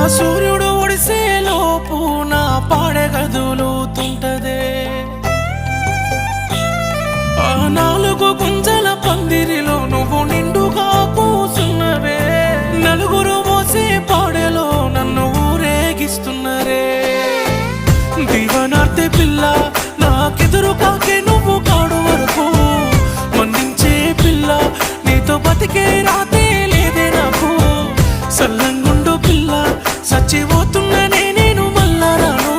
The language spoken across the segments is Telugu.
సూర్యుడు ఒడిసే లోపు నా పాడె గదులుతుంటదే ఆ నాలుగు గుంజల పందిరిలో నువ్వు నిండుగా కూసున్నవే నలుగురు మోసే పాడెలో నన్ను ఊరేగిస్తున్నరే దీవనార్తె పిల్ల నాకెదురు కాకే నువ్వు కాడు వరకు మన్నించే పిల్ల నీతో బతికే రాతే లేదే నాకు సల్లంగుండు పిల్ల సచ్చిపోతున్ననే నేను మళ్ళా రాను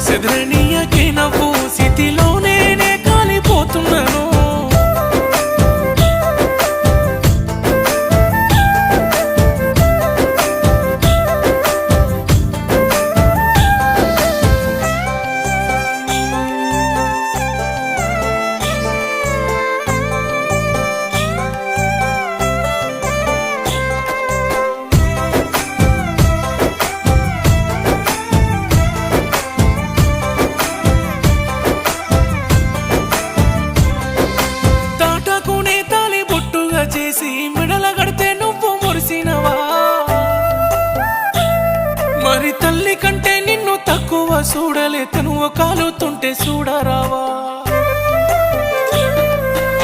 సెదరనీయకే నవ్వు స్థితిలో నేనే కాలిపోతున్నాను చేసి మెడల గడితే నువ్వు మురిసినవా మరి తల్లి కంటే నిన్ను తక్కువ చూడలే తనువ కాలుతుంటే చూడరావా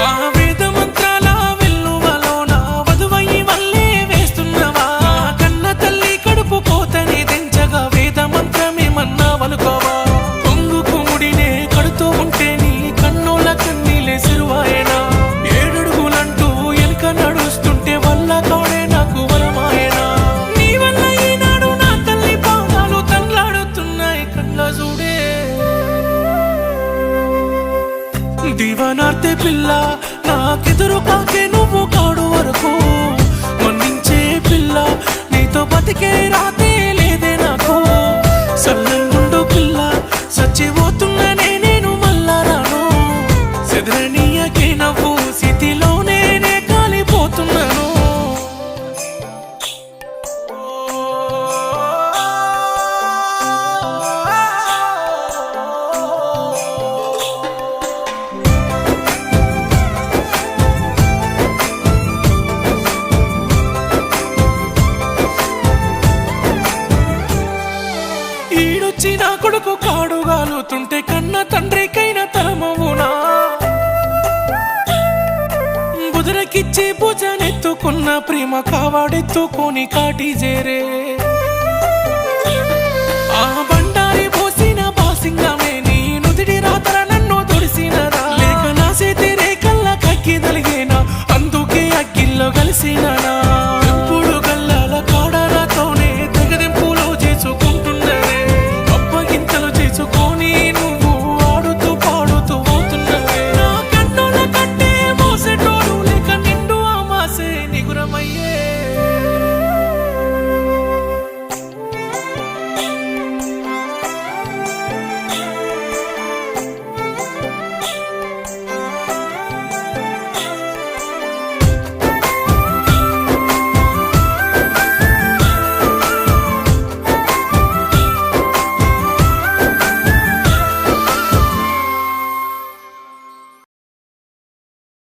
ఆ వేద మంత్రాల వెల్లువలోన వధువయ్యి వల్లే వేస్తున్నవా కన్న తల్లి కడుపు కోతని తెంచగా వేద మంత్రమేమన్నా వలుకోవా పొంగు కుముడినే కడుతూ ఉంటే నీ కన్నుల కన్నీలే సిరువాయనా నడుస్తుంటే వల్ల తోడే నాకు వరమాయనా నీ వల్ల ఈనాడు నా తల్లి పాదాలు తన్లాడుతున్నాయి కళ్ళ చూడే దీవనార్తె పిల్ల నాకెదురు కాకే నువ్వు కాడు వరకు మన్నించే పిల్ల నీతో బతికే రాతే లేదే నాకు సల్లంగుండు పిల్ల సచ్చిపోతున్ననే నేను మళ్ళా రాను సెదరనీయకే నవ్వు స్థితిలో నేనే కాలిపోతున్నాను ఈడొచ్చి నా కొడుకు కాడుగాలుతుంటే కన్న తండ్రికైనా తరమవునా బుధరకిచ్చి భుజనెత్తుకున్న ప్రేమ కావాడెత్తుకొని కాటి చేరే ఆ